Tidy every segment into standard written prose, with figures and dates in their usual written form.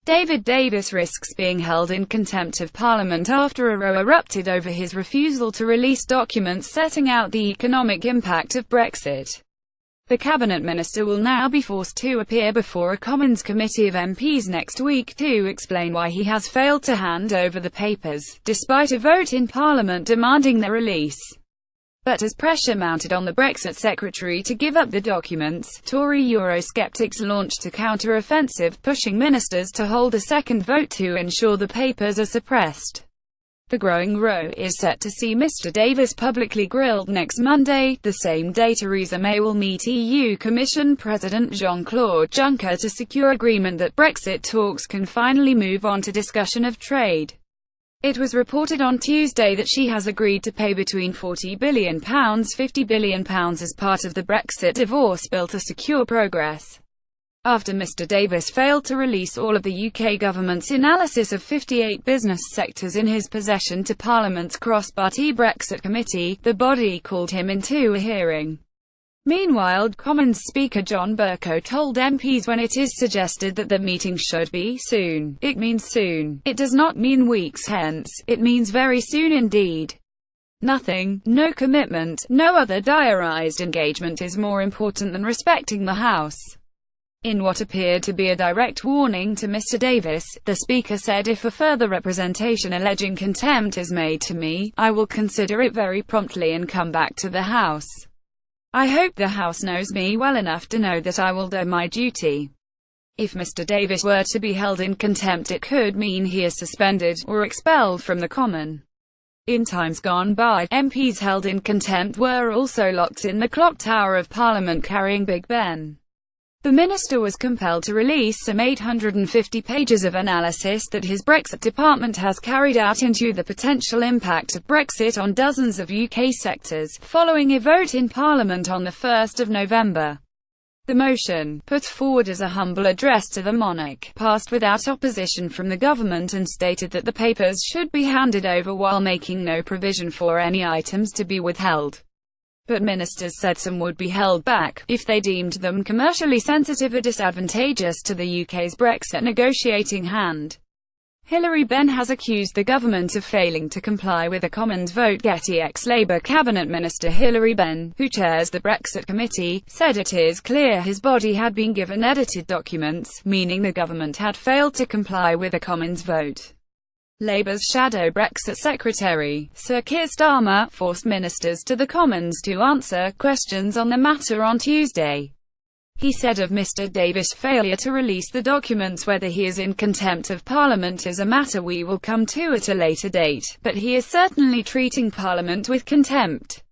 David Davis risks being held in contempt of Parliament after a row erupted over his refusal to release documents setting out the economic impact of Brexit. The cabinet minister will now be forced to appear before a Commons committee of MPs next week to explain why he has failed to hand over the papers, despite a vote in Parliament demanding their release. But as pressure mounted on the Brexit secretary to give up the documents, Tory Eurosceptics launched a counter-offensive, pushing ministers to hold a second vote to ensure the papers are suppressed. The growing row is set to see Mr Davis publicly grilled next Monday, the same day Theresa May will meet EU Commission President Jean-Claude Juncker to secure agreement that Brexit talks can finally move on to discussion of trade. It was reported on Tuesday that she has agreed to pay between £40 billion and £50 billion as part of the Brexit divorce bill to secure progress. After Mr Davis failed to release all of the UK government's analysis of 58 business sectors in his possession to Parliament's cross-party Brexit committee, the body called him into a hearing. Meanwhile, Commons Speaker John Bercow told MPs when it is suggested that the meeting should be soon, it means soon. It does not mean weeks hence, it means very soon indeed. Nothing, no commitment, no other diarised engagement is more important than respecting the House. In what appeared to be a direct warning to Mr Davis, the Speaker said, "If a further representation alleging contempt is made to me, I will consider it very promptly and come back to the House. I hope the House knows me well enough to know that I will do my duty." If Mr Davis were to be held in contempt, it could mean he is suspended, or expelled from the Common. In times gone by, MPs held in contempt were also locked in the clock tower of Parliament carrying Big Ben. The minister was compelled to release some 850 pages of analysis that his Brexit department has carried out into the potential impact of Brexit on dozens of UK sectors, following a vote in Parliament on the 1st of November. The motion, put forward as a humble address to the monarch, passed without opposition from the government and stated that the papers should be handed over while making no provision for any items to be withheld. But ministers said some would be held back, if they deemed them commercially sensitive or disadvantageous to the UK's Brexit negotiating hand. Hilary Benn has accused the government of failing to comply with a Commons vote. Getty ex-Labour cabinet minister Hilary Benn, who chairs the Brexit committee, said it is clear his body had been given edited documents, meaning the government had failed to comply with a Commons vote. Labour's shadow Brexit secretary, Sir Keir Starmer, forced ministers to the Commons to answer questions on the matter on Tuesday. He said of Mr Davis' failure to release the documents whether he is in contempt of Parliament is a matter we will come to at a later date, but he is certainly treating Parliament with contempt.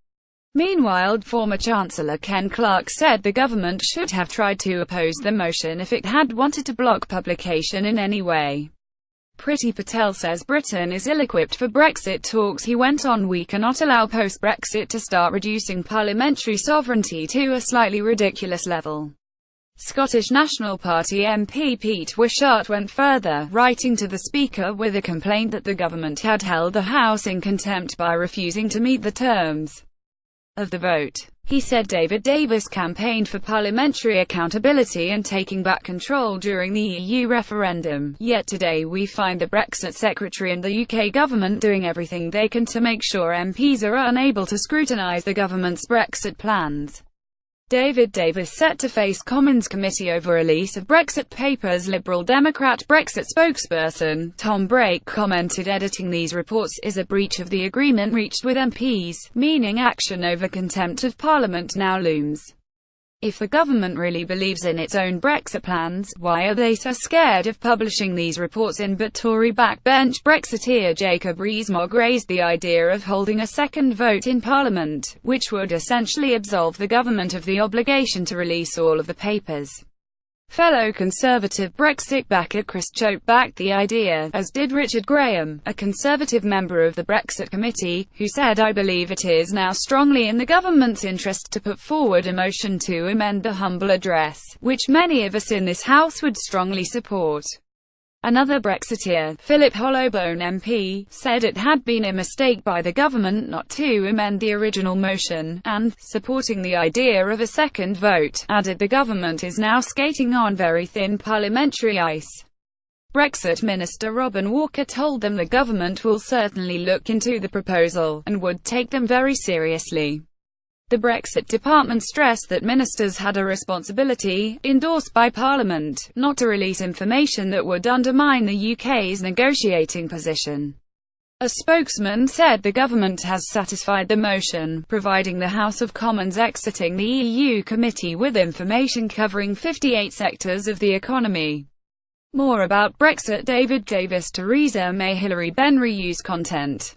Meanwhile, former Chancellor Ken Clarke said the government should have tried to oppose the motion if it had wanted to block publication in any way. Priti Patel says Britain is ill-equipped for Brexit talks. He went on, "We cannot allow post-Brexit to start reducing parliamentary sovereignty to a slightly ridiculous level." Scottish National Party MP Pete Wishart went further, writing to the Speaker with a complaint that the government had held the House in contempt by refusing to meet the terms of the vote. He said David Davis campaigned for parliamentary accountability and taking back control during the EU referendum, yet today we find the Brexit Secretary and the UK government doing everything they can to make sure MPs are unable to scrutinise the government's Brexit plans. David Davis set to face Commons committee over release of Brexit papers. Liberal Democrat Brexit spokesperson Tom Brake commented editing these reports is a breach of the agreement reached with MPs, meaning action over contempt of Parliament now looms. If the government really believes in its own Brexit plans, why are they so scared of publishing these reports in? But Tory backbench Brexiteer Jacob Rees-Mogg raised the idea of holding a second vote in Parliament, which would essentially absolve the government of the obligation to release all of the papers. Fellow Conservative Brexit backer Chris Chope backed the idea, as did Richard Graham, a Conservative member of the Brexit Committee, who said, "I believe it is now strongly in the government's interest to put forward a motion to amend the humble address, which many of us in this House would strongly support." Another Brexiteer, Philip Hollowbone MP, said it had been a mistake by the government not to amend the original motion, and, supporting the idea of a second vote, added the government is now skating on very thin parliamentary ice. Brexit Minister Robin Walker told them the government will certainly look into the proposal, and would take them very seriously. The Brexit department stressed that ministers had a responsibility, endorsed by Parliament, not to release information that would undermine the UK's negotiating position. A spokesman said the government has satisfied the motion, providing the House of Commons exiting the EU committee with information covering 58 sectors of the economy. More about Brexit. David Davis, Theresa May, Hilary Benn reuse content.